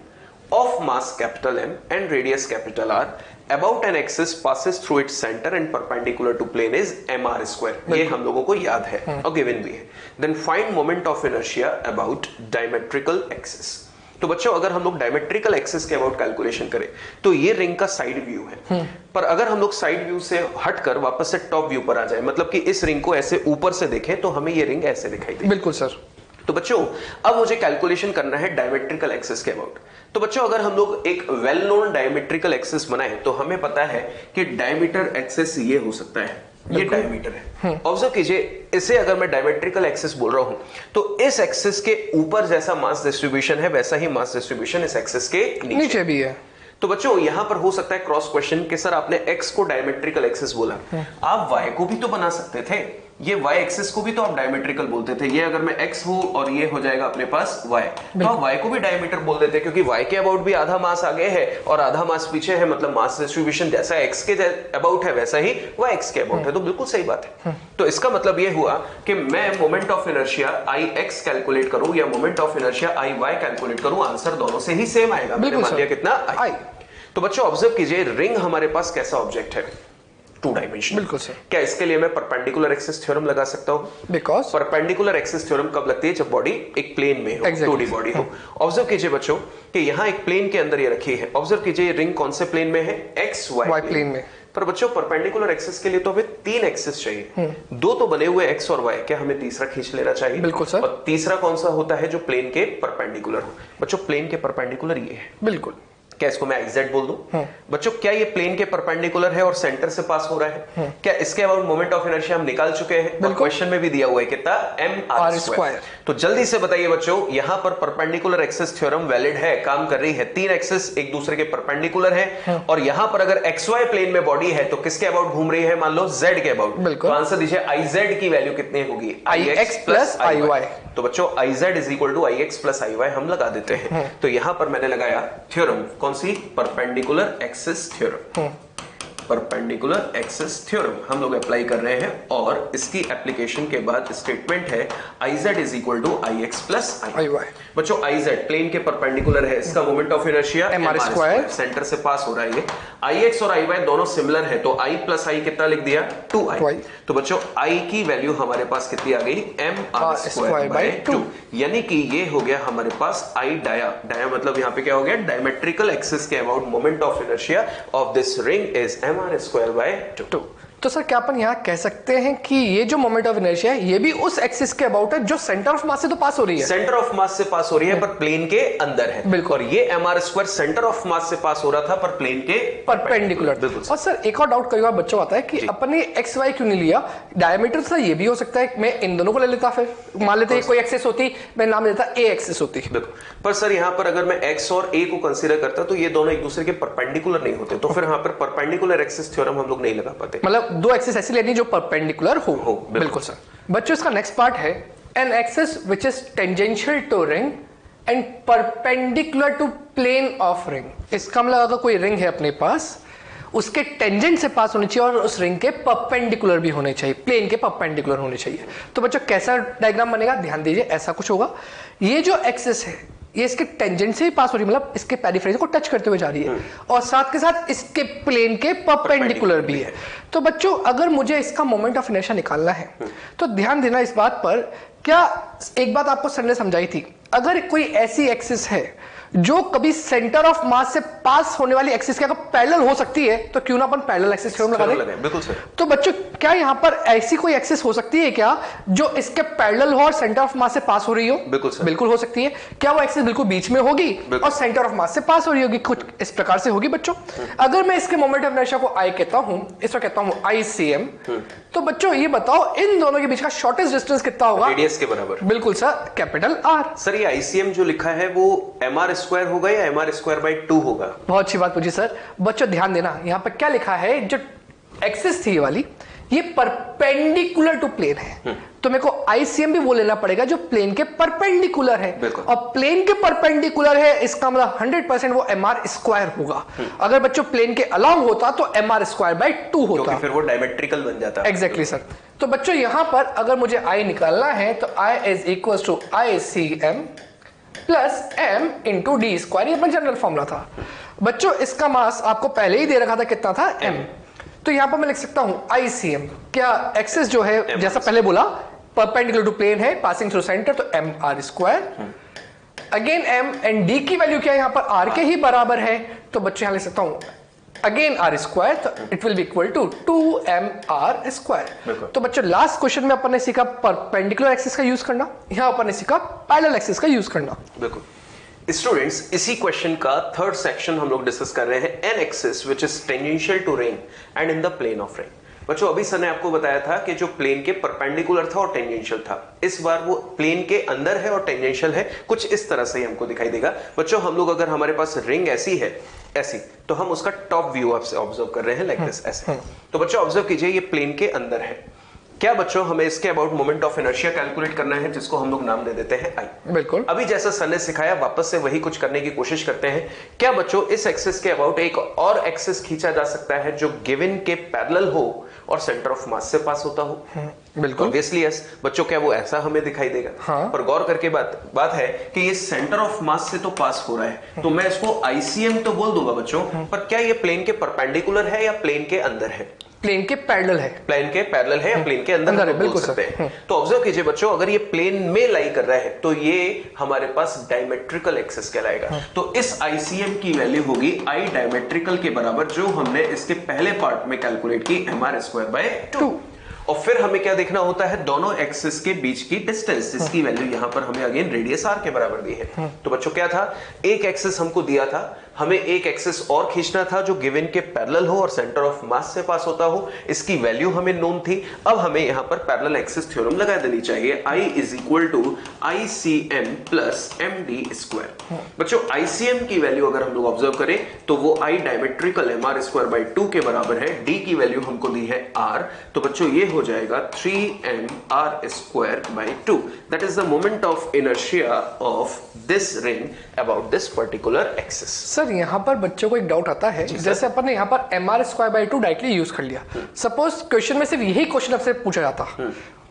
S1: of mass capital M and radius capital R about an axis passes through its center and perpendicular to plane is mr square। ये हम लोगों को याद है और given भी है। Then find moment of inertia about diametrical axis। तो बच्चों अगर हम लोग डायमेट्रिकल एक्सिस के अबाउट कैलकुलेशन करें तो ये रिंग का साइड व्यू है, पर अगर हम लोग साइड व्यू से हटकर वापस से टॉप व्यू पर आ जाए, मतलब कि इस रिंग को ऐसे ऊपर से देखें तो हमें ये रिंग ऐसे दिखाई देगी।
S2: बिल्कुल सर।
S1: तो बच्चों अब मुझे कैलकुलेशन करना है डायमेट्रिकल एक्सिस के अबाउट। तो बच्चों अगर हम लोग एक वेल नोन डायमेट्रिकल एक्सिस बनाए तो हमें पता है कि डायमीटर एक्सिस ये हो सकता है, ये डायमीटर है। ऑब्जर्व कीजिए, इसे अगर मैं डायमेट्रिकल एक्सिस बोल रहा हूं तो इस एक्सिस के ऊपर जैसा मास डिस्ट्रीब्यूशन है वैसा ही मास डिस्ट्रीब्यूशन इस एक्सिस के नीचे
S2: भी है।
S1: तो बच्चों यहां पर हो सकता है क्रॉस क्वेश्चन कि सर आपने x को डायमेट्रिकल एक्सिस बोला, आप y को भी तो बना सकते थे, ये y एक्सिस को भी तो आप डायमेट्रिकल बोलते थे। ये अगर मैं x हो और ये हो जाएगा अपने पास y, तो आप y को भी डायमीटर बोल देते, क्योंकि y के अबाउट भी आधा मास आगे है और आधा मास पीछे है, मतलब मास डिस्ट्रीब्यूशन जैसा x के अबाउट है वैसा ही y x के अबाउट है। तो बिल्कुल सही बात है। तो इसका मतलब ये हुआ कि मैं moment of inertia I x calculate करूं या moment of inertia I y calculate करूं, आंसर दोनों से ही सेम आएगा। मैंने मान लिया कितना i। तो बच्चों ऑब्जर्व कीजिए, रिंग हमारे पास कैसा ऑब्जेक्ट है? Two dimension.
S2: बिल्कुल सर। क्या
S1: इसके लिए मैं परपेंडिकुलर एक्सिस थ्योरम लगा सकता हूं?
S2: बिकॉज़
S1: परपेंडिकुलर एक्सिस थ्योरम कब लगती है? जब बॉडी एक प्लेन में हो, 2D बॉडी हो। ऑब्जर्व कीजिए बच्चों कि यहां एक प्लेन के अंदर ये रखी है। ऑब्जर्व कीजिए रिंग कौन से प्लेन में है? एक्स वाई
S2: प्लेन में।
S1: पर बच्चों परपेंडिकुलर एक्सिस के लिए तो हमें 3 एक्सिस चाहिए, दो तो बने हुए एक्स और वाई, क्या हमें तीसरा खींच लेना चाहिए?
S2: बिल्कुल सर।
S1: और तीसरा कौन सा होता है? जो प्लेन के परपेंडिकुलर हो। बच्चों प्लेन के परपेंडिकुलर ये है।
S2: बिल्कुल।
S1: क्या इसको मैं XZ बोल दूं? बच्चों क्या ये प्लेन के परपेंडिकुलर है और सेंटर से पास हो रहा है? क्या इसके अबाउट मोमेंट ऑफ इनर्शिया हम निकाल चुके हैं? और क्वेश्चन में भी दिया हुआ है कितना? mr square. तो जल्दी से बताइए बच्चों, यहां पर परपेंडिकुलर एक्सिस थ्योरम वैलिड है, काम कर रही है। 3 एक्सिस एक दूसरे के परपेंडिकुलर है और यहां पर अगर XY प्लेन में बॉडी है तो किसके अबाउट घूम रही है? मान लो Z के अबाउट। तो आंसर दीजिए IZ की वैल्यू कितनी होगी?
S2: IX plus IY।
S1: तो बच्चों IZ is equal to IX plus IY हम लगा देते हैं। तो यहां पर मैंने लगाया थ्योरम, कौन सी? Perpendicular axis theorem. Perpendicular axis theorem हम लोग अप्लाई कर रहे हैं और इसकी एप्लीकेशन के बाद स्टेटमेंट है IZ is equal to IX plus IY। बच्चों IZ प्लेन के परपेंडिकुलर है, इसका moment of inertia mr square, centre से पास हो रहा है ये। IX और IY दोनों सिमिलर है तो I प्लस I कितना लिख दिया? 2I। तो बच्चों I की वैल्यू हमारे पास कितनी आ गई? mr स्क्वायर बाय 2, यानी कि ये हो गया हमारे पास I डाया। डाया मतलब यहाँ पे क्या हो गया? डायमेट्रिकल एक्सिस के about moment of inertia of this ring is mr square by 2।
S2: तो सर क्या अपन यहाँ कह सकते हैं कि ये जो मोमेंट ऑफ इनर्शिया है ये भी उस एक्सिस के अबाउट है जो सेंटर ऑफ मास से तो पास हो रही है,
S1: सेंटर ऑफ मास से पास हो रही है पर प्लेन के अंदर है।
S2: बिल्कुल।
S1: और ये mr² सेंटर ऑफ मास से पास हो रहा था पर प्लेन के
S2: परपेंडिकुलर।
S1: बिल्कुल।
S2: और सर एक और डाउट कई बार बच्चों आता है कि अपन ने एक्स वाई क्यों नहीं लिया, डायमीटर तो ये भी हो सकता है मैं इन दोनों को ले लेता, फिर मान लेते कोई एक्सिस होती मैं नाम लेता ए एक्सिस होती।
S1: बिल्कुल। पर सर यहाँ पर अगर मैं x और a को कंसीडर करता तो ये दोनों एक दूसरे के परपेंडिकुलर नहीं होते, तो फिर यहाँ पर परपेंडिकुलर एक्सिस थ्योरम हम लोग नहीं लगा पाते।
S2: मतलब दो एक्सिस ऐसी लेनी जो परपेंडिकुलर हो। बिल्कुल सर। बच्चों इसका नेक्स्ट पार्ट है an axis which is tangential to ring and perpendicular to plane of ring. इसका मतलब अगर कोई रिंग है अपने पास उसके टेंजेंट से पास होनी चाहिए और उस रिंग के परपेंडिकुलर भी होने चाहिए, प्लेन के परपेंडिकुलर होने चाहिए। तो बच्चों कैसा डायग्राम बनेगा, ध्यान दीजिए, ऐसा कुछ होगा। ये जो एक्सिस है ये इसके टेंजेंट से ही पास हो रही है, मतलब इसके पेरिफेरी को टच करते हुए जा रही है और साथ के साथ इसके प्लेन के परपेंडिकुलर भी है। तो बच्चों अगर मुझे इसका मोमेंट ऑफ इनर्शिया निकालना है तो ध्यान देना इस बात पर, क्या एक बात आपको सर ने समझाई थी, अगर कोई ऐसी एक्सिस है जो कभी सेंटर ऑफ मास से पास होने वाली एक्सिस के अगर पैरेलल हो सकती है तो क्यों ना अपन पैरेलल एक्सिस थ्योरम लगा दें।
S1: बिल्कुल सर।
S2: तो बच्चों क्या यहाँ पर ऐसी कोई एक्सिस हो सकती है क्या जो इसके पैरेलल हो और सेंटर ऑफ मास से पास हो रही हो?
S1: बिल्कुल सर।
S2: बिल्कुल हो सकती है। क्या वो एक्सिस बिल्कुल बीच में होगी और सेंटर ऑफ मास से पास हो रही होगी? कुछ इस प्रकार से होगी बच्चों। अगर मैं इसके मोमेंट ऑफ इनर्शिया को आई कहता हूं, इसको कहता हूं ICM, तो बच्चों ये बताओ इन दोनों के बीच का शॉर्टेस्ट डिस्टेंस कितना होगा?
S1: रेडियस के बराबर।
S2: बिल्कुल सर, कैपिटल R।
S1: सर ये ICM जो लिखा है वो mr² होगा या mr²/2 होगा?
S2: बहुत अच्छी बात पूछी सर। बच्चों ध्यान देना, यहाँ पर क्या लिखा है, जो एक्सिस थी ये वाली ये परपेंडिकुलर टू प्लेन है, तो मेरे को ICM भी वो लेना पड़ेगा जो प्लेन के परपेंडिकुलर है। और प्लेन के परपेंडिकुलर है इसका मतलब 100% वो mr² होगा। अगर बच्चों प्लेन के अलाउ होता तो mr²/2 होता,
S1: क्योंकि फिर वो डायमेट्रिकल बन जाता।
S2: Exactly sir. तो बच्चों यहां पर अगर मुझे I निकालना है तो I is equal to ICM plus m into D square, ये अपना जनरल फॉर्मूला था। बच्चों इसका मास आपको पहले ही दे रखा था, कितना था? m। तो यहां पर मैं लिख सकता हूं ICM, क्या एक्सिस जो है जैसा पहले बोला परपेंडिकुलर टू प्लेन है पासिंग थ्रू सेंटर, तो mr²। Again m and d की वैल्यू क्या है, यहां पर r के ही बराबर है, तो बच्चों यहां लिख सकता हूं अगेन r², तो it will be equal to 2mr²। तो बच्चों लास्ट क्वेश्चन में अपन ने सीखा परपेंडिकुलर एक्सिस का यूज करना, यहां अपन ने सीखा पैरेलल एक्सिस का यूज करना।
S1: बिल्कुल। स्टूडेंट्स इसी क्वेश्चन का थर्ड सेक्शन हम लोग डिस्कस कर रहे हैं, an axis which is tangential to ring and in the plane of ring. बच्चों अभी सर ने आपको बताया था कि जो प्लेन के परपेंडिकुलर था और टेंजेंशियल था, इस बार वो प्लेन के अंदर है और टेंजेंशियल है, कुछ इस तरह से ही हमको दिखाई देगा। बच्चों हम लोग अगर हमारे पास रिंग ऐसी है, ऐसी, तो हम उसका टॉप व्यू ऑब्जर्व कर रहे हैं लाइक दिस, ऐसे। तो बच्चों ऑब्जर्व कीजिए ये प्लेन के अंदर है। क्या बच्चों हमें इसके about moment of inertia calculate करना है, जिसको हम लोग नाम दे देते हैं I।
S2: बिल्कुल।
S1: अभी जैसा सर ने सिखाया वापस से वही कुछ करने की कोशिश करते हैं। क्या बच्चों इस एक्सिस के अबाउट एक और एक्सिस खींचा जा सकता है जो गिवन के पैरेलल हो और सेंटर ऑफ मास से पास होता हो?
S2: बिल्कुल।
S1: Obviously yes. बच्चों क्या वो ऐसा हमें दिखाई देगा?
S2: हाँ।
S1: पर गौर करके बात है कि ये सेंटर ऑफ मास से तो पास हो रहा है, तो मैं इसको ICM तो बोल दूंगा बच्चों, पर क्या ये प्लेन के परपेंडिकुलर है या प्लेन के अंदर है?
S2: प्लेन के पैरेलल है।
S1: प्लेन के पैरेलल है या प्लेन के अंदर है, बिल्कुल सकते हैं। तो ऑब्जर्व कीजिए बच्चों, अगर ये प्लेन में लाई कर रहा है तो ये हमारे पास डायमेट्रिकल एक्सिस कहलाएगा। तो इस ICM की वैल्यू होगी I डायमेट्रिकल के बराबर, जो हमने इसके पहले पार्ट में कैलकुलेट की mr²/2। और फिर हमें क्या देखना होता है, दोनों एक्सिस के बीच की डिस्टेंस, जिसकी वैल्यू यहां पर हमें अगेन रेडियस r के बराबर दी है। तो बच्चों क्या था, एक एक्सिस हमको दिया था, हमें एक एक्सिस और खींचना था जो गिवन के पैरेलल हो और सेंटर ऑफ मास से पास होता हो, इसकी वैल्यू हमें नोन थी। अब हमें यहां पर पैरेलल एक्सिस थ्योरम लगा देनी चाहिए, I is equal to ICM plus md²। बच्चों ICM की वैल्यू अगर हम लोग ऑब्जर्व करें तो वो I डायमेट्रिकल mr²/2 के बराबर है, d की वैल्यू हमको दी है r, तो बच्चों ये हो जाएगा 3mr²/2। That is the moment of inertia of this ring about this particular axis.
S2: Sir यहाँ पर बच्चों को एक डाउट आता है, जैसे अपन ने यहाँ पर mr²/2 डायरेक्टली यूज कर लिया, सपोज क्वेश्चन में सिर्फ यही क्वेश्चन आपसे पूछा जाता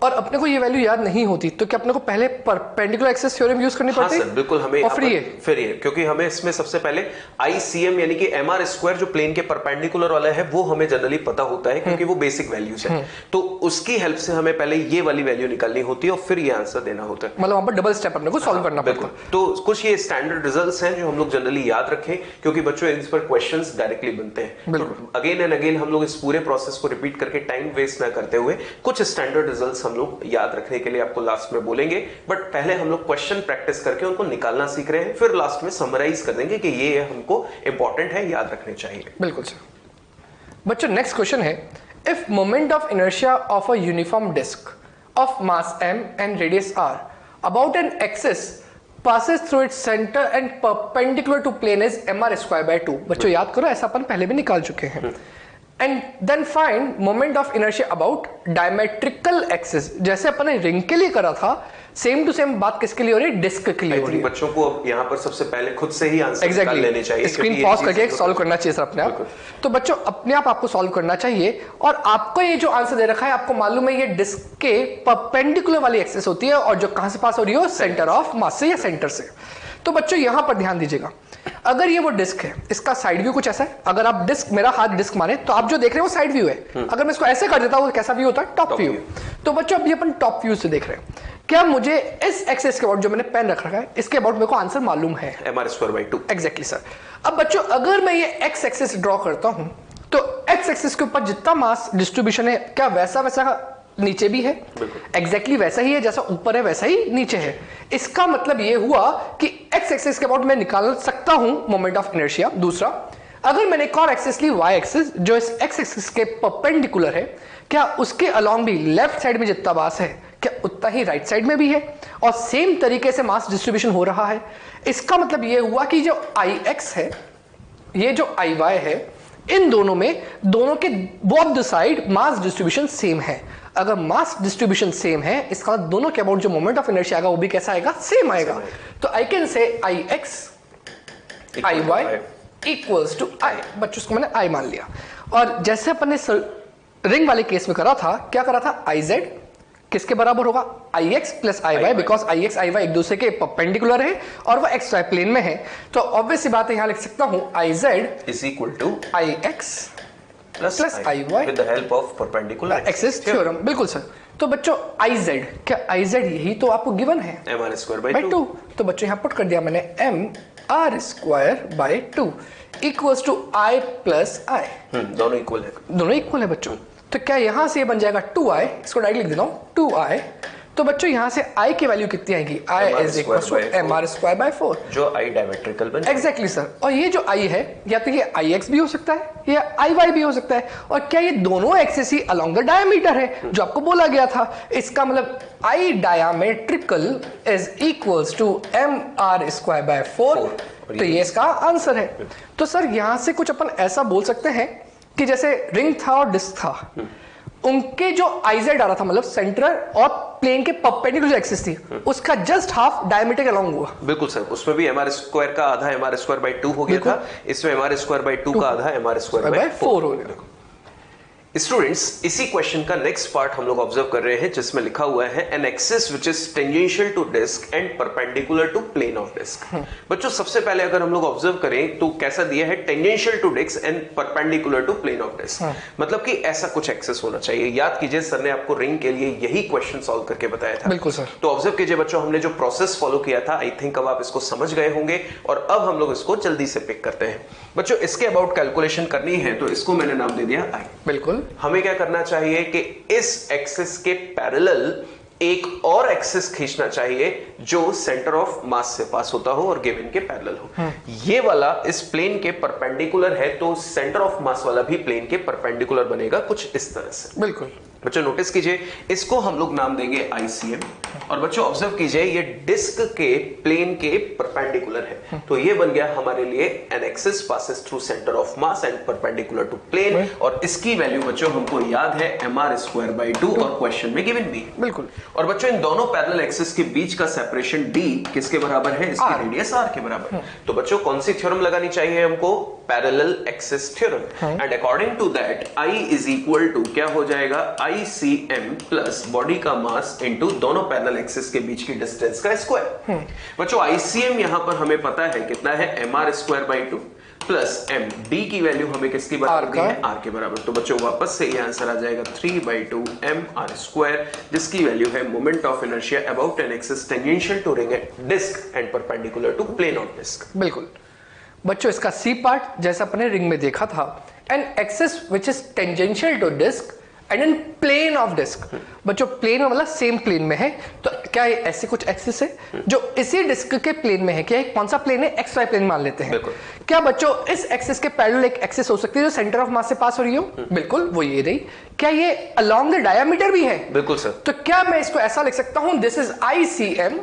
S2: और अपने को ये वैल्यू याद नहीं होती तो क्या अपने को पहले परपेंडिकुलर एक्सिस थ्योरम यूज करनी पड़ती है?
S1: हाँ सर, बिल्कुल हमें
S2: और फिर ये
S1: क्योंकि हमें इसमें सबसे पहले ICM यानी कि MR स्क्वायर जो प्लेन के परपेंडिकुलर वाला है वो हमें जनरली पता होता है क्योंकि वो बेसिक वैल्यूज है। तो उसकी हेल्प से हमें पहले ये वाली वैल्यू निकालनी होती है और फिर ये आंसर देना होता है।
S2: मतलब वहां पर डबल स्टेप अपने को सॉल्व करना पड़ता है।
S1: तो कुछ ये स्टैंडर्ड रिजल्ट्स हैं जो हम लोग जनरली याद रखें क्योंकि बच्चों इस पर क्वेश्चंस डायरेक्टली बनते हैं। तो अगेन एंड अगेन हम लोग इस पूरे प्रोसेस को रिपीट करके टाइम वेस्ट ना करते हुए कुछ स्टैंडर्ड रिजल्ट्स हम लोग याद रखने के लिए आपको लास्ट में बोलेंगे, बट पहले हम लोग क्वेश्चन प्रैक्टिस करके उनको निकालना सीख रहे हैं, फिर लास्ट में समराइज कर देंगे कि ये हमको इंपॉर्टेंट है, याद रखने चाहिए।
S2: बिल्कुल सर। बच्चों नेक्स्ट क्वेश्चन है, if moment of inertia of a uniform disc of mass m and radius r about an axis passes through its center and perpendicular to plane is mr square by 2। बच्चों याद करो, ऐसा अपन पहले भी निकाल चुके हैं। And then find moment of inertia about diametrical axis, जैसे अपन ने रिंग के लिए करा था, सेम टू सेम बात किसके लिए हो रही है? डिस्क के लिए हो रही है।
S1: बच्चों को अब यहाँ पर सबसे पहले खुद से ही आंसर निकाल लेने चाहिए।
S2: स्क्रीन पॉज करके सॉल्व करना चाहिए सर अपने आप। तो बच्चों अपने आप आपको सॉल्व करना चाहिए और आपको ये जो आंसर दे रखा है आपको मालूम है ये डिस्क के परपेंडिकुलर वाली एक्सिस होती है और जो कहां से पास हो रही हो? सेंटर ऑफ मास से या सेंटर से। तो बच्चों यहां पर ध्यान दीजिएगा, अगर ये वो डिस्क है, इसका साइड व्यू कुछ ऐसा है। अगर आप डिस्क, मेरा हाथ डिस्क माने तो आप जो देख रहे हैं वो साइड व्यू है। अगर मैं इसको ऐसे कर देता हूं तो कैसा व्यू होता है? Top view. तो बच्चों अभी अपन टॉप व्यू से देख रहे हैं। क्या मुझे इस एक्सिस के अबाउट जो मैंने पेन रख रखा है इसके अबाउट मेरे को आंसर मालूम है?
S1: mr square by 2।
S2: Exactly sir. अब बच्चों अगर मैं ये एक्स एक्सिस ड्रॉ करता हूं तो एक्स एक्सिस के ऊपर जितना मास डिस्ट्रीब्यूशन है क्या वैसा वैसा नीचे भी है? एग्जैक्टली वैसा ही है, जैसा ऊपर है वैसा ही नीचे है। इसका मतलब ये हुआ कि एक्स एक्सिस के अबाउट मैं निकाल सकता हूं मोमेंट ऑफ इनर्शिया। दूसरा, अगर मैंने एक और एक्सिस ली वाई एक्सिस जो इस एक्स एक्सिस के परपेंडिकुलर है, क्या उसके अलोंग भी लेफ्ट साइड में जितना मास है क्या उतना ही राइट साइड में भी है और सेम तरीके से मास डिस्ट्रीब्यूशन हो रहा है? इसका मतलब ये हुआ कि जो आई एक्स है, ये जो आई वाई है, इन दोनों में दोनों के both the side mass distribution same है। अगर मास डिस्ट्रीब्यूशन सेम है इसका मतलब दोनों के अबाउट जो मोमेंट ऑफ इनर्शिया आएगा वो भी कैसा आएगा? सेम आएगा। तो I can say I X I Y equals to I. बच्चों उसको मैंने आई मान लिया। और जैसे अपन ने रिंग वाले केस में करा था, क्या करा था? आई जेड किसके बराबर होगा? I X plus I Y, because I X I Y एक दूसरे के परपेंडिकुलर है और वो एक्स वाई प्लेन में है। तो ऑब्वियस सी बात है, यहां लिख सकता हूं I Z
S1: is equal to
S2: I X plus I Y
S1: with the help of perpendicular
S2: axis theorem. बिल्कुल सर। तो बच्चों आई जेड, क्या आई जेड यही तो आपको गिवन है?
S1: mr square by 2।
S2: तो बच्चों यहां पुट कर दिया मैंने mr square by 2 equals to I plus I.
S1: दोनों इक्वल है,
S2: दोनों इक्वल है बच्चों। तो क्या यहां से ये बन जाएगा 2i, इसको डायरेक्ट लिख देता हूं 2i। तो बच्चों यहां से i की वैल्यू कितनी आएगी? i is equal to mr square by 4,
S1: जो i डायमेट्रिकल बन।
S2: Exactly sir. और ये जो i है या तो ये ix भी हो सकता है या iy भी हो सकता है। और क्या ये दोनों एक्सिस ही अलोंग द डायमीटर है जो आपको बोला गया था? इसका मतलब i diametrical is equals to mr square by 4। तो ये इसका आंसर है। तो सर यहां से कुछ अपन ऐसा बोल सकते हैं कि जैसे रिंग था और डिस्क था, उनके जो आईजेड आ रहा था मतलब सेंटर और प्लेन के परपेंडिकुलर एक्सिस थी, उसका जस्ट हाफ डायमीटर अलोंग हुआ।
S1: बिल्कुल सर। उसमें भी mr स्क्वायर का आधा mr स्क्वायर बाय 2 हो गया था, इसमें mr स्क्वायर बाय 2 का आधा mr स्क्वायर बाय 4 हो गया। स्टूडेंट्स, इसी क्वेश्चन का नेक्स्ट पार्ट हम लोग ऑब्जर्व कर रहे हैं जिसमें लिखा हुआ है an axis which is tangential to disc and perpendicular to plane of disc. बच्चों सबसे पहले अगर हम लोग ऑब्जर्व करें तो कैसा दिया है? Tangential to disc and perpendicular to plane of disc. मतलब कि ऐसा कुछ एक्सिस होना चाहिए। याद कीजिए सर ने आपको रिंग के लिए यही क्वेश्चन सॉल्व करके बताया था।
S2: बिल्कुल सर।
S1: तो ऑब्जर्व कीजिए बच्चों, हमने जो प्रोसेस फॉलो किया था आई थिंक अब आप इसको समझ गए होंगे और अब हम लोग इसको जल्दी से पिक करते हैं। बच्चों इसके अबाउट कैलकुलेशन करनी है तो इसको मैंने नाम दे दिया आई।
S2: बिल्कुल।
S1: हमें क्या करना चाहिए कि इस एक्सिस के पैरेलल एक और एक्सिस खींचना चाहिए जो सेंटर ऑफ मास से पास होता हो और गिवन के पैरेलल हो। ये वाला इस प्लेन के परपेंडिकुलर है तो सेंटर ऑफ मास वाला भी प्लेन के परपेंडिकुलर बनेगा कुछ इस तरह से।
S2: बिल्कुल।
S1: बच्चों नोटिस कीजिए, इसको हम लोग नाम देंगे ICM। और बच्चों ऑब्जर्व कीजिए ये डिस्क के प्लेन के परपेंडिकुलर है तो ये बन गया हमारे लिए an axis passes through centre of mass and perpendicular to plane. और इसकी वैल्यू बच्चों हमको याद है mr स्क्वायर बाय 2 और क्वेश्चन में गिवन भी।
S2: बिल्कुल।
S1: और बच्चों इन दोनों पैरेलल एक्सिस के बीच का सेपरेशन d किसके बराबर है? इसकी रेडियस r के बराबर। तो बच्चों कौन सी थ्योरम लगानी चाहिए हमको? Parallel axis theorem. And according to that i is equal to क्या हो जाएगा? i ICM प्लस बॉडी का मास इंटू दोनों पैरेलल एक्सिस के बीच की डिस्टेंस का स्क्वायर। बच्चों ICM यहां पर हमें पता है कितना है, mr square by 2 plus m, d की वैल्यू हमें किसकी बराबर दी है, r के बराबर। तो बच्चों वापस से ये आंसर आ जाएगा 3/2 mr स्क्वायर, जिसकी वैल्यू है moment of inertia about an axis tangential to ring disc and perpendicular to plane of disc.
S2: बिल्कुल बच्चों, इसका सी पार्ट जैसा अपने रिंग में देखा था, an axis which is tangential to disc and in plane of disc. बच्चों plane में मतलब सेम प्लेन में है, तो क्या ये ऐसे कुछ एक्सिस है जो इसी डिस्क के प्लेन में है? क्या कौन सा प्लेन है? एक्स वाई प्लेन मान लेते हैं। क्या बच्चों इस एक्सिस के पैरेलल एक एक्सिस हो सकती है जो सेंटर ऑफ मास से पास हो रही हो? बिल्कुल, वो ये रही। क्या ये अलोंग द डायमीटर भी है?
S1: बिल्कुल सर।
S2: तो क्या मैं इसको ऐसा लिख सकता हूं, this is ICM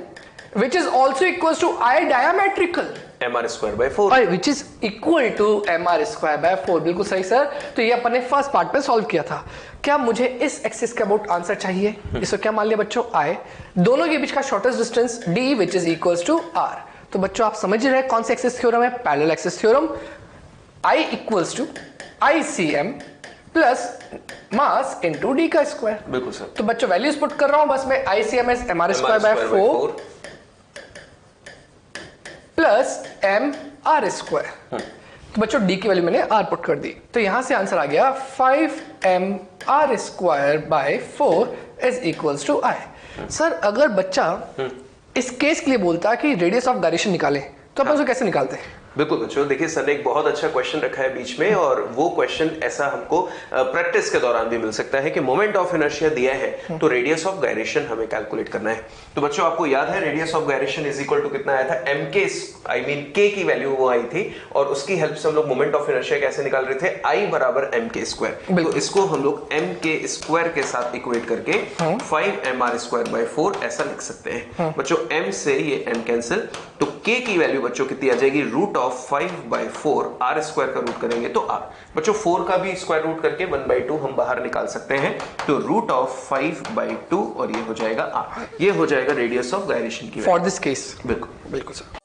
S2: which is also equals to I diametrical
S1: mr square by 4,
S2: और which is equal to mr square by 4। बिल्कुल सही सर। तो ये अपन ने फर्स्ट पार्ट पे सॉल्व किया था। क्या मुझे इस एक्सिस के अबाउट आंसर चाहिए? इसको क्या मान लिया बच्चों, I, दोनों के बीच का shortest distance d which is equals to r। तो बच्चों आप समझ रहे हैं कौन सा एक्सिस थ्योरम है? Parallel axis theorem. I equals to ICM plus mass into d का स्क्वायर।
S1: बिल्कुल सर।
S2: तो बच्चों वैल्यूज पुट कर रहा हूं बस मैं, ICM is mr square by 4 plus mr square. तो बच्चों d की वैल्यू मैंने r पुट कर दी, तो यहां से आंसर आ गया 5mr square by 4 is equals to I। Sir अगर बच्चा इस केस के लिए बोलता कि रेडियस ऑफ गायरेशन निकालें, तो अपन उसको कैसे निकालते हैं?
S1: बिल्कुल बच्चों, देखिए सर ने एक बहुत अच्छा क्वेश्चन रखा है बीच में, और वो क्वेश्चन ऐसा हमको प्रैक्टिस के दौरान भी मिल सकता है कि मोमेंट ऑफ इनर्शिया दिया है तो रेडियस ऑफ गायरेशन हमें कैलकुलेट करना है। तो बच्चों आपको याद है radius of gyration is equal to कितना आया था, mk, आई मीन k की वैल्यू वो आई थी, और उसकी हेल्प से हम लोग मोमेंट ऑफ इनर्शिया कैसे निकाल रहे थे, I बराबर mk स्क्वायर। तो इसको हम लोग mk स्क्वायर के साथ इक्वेट करके 5mr स्क्वायर बाय 4 ऐसा लिख सकते हैं। बच्चों m से ये m कैंसिल, तो k की वैल्यू बच्चों कितनी आ जाएगी, रूट ऑफ 5/4, r स्क्वायर का रूट करेंगे तो r। बच्चों 4 का भी स्क्वायर रूट करके 1/2 हम बाहर निकाल सकते हैं, तो रूट ऑफ 5/2 और ये हो जाएगा r। ये हो जाएगा रेडियस ऑफ गायरेशन की
S2: फॉर दिस केस।
S1: बिल्कुल
S2: बिल्कुल सर।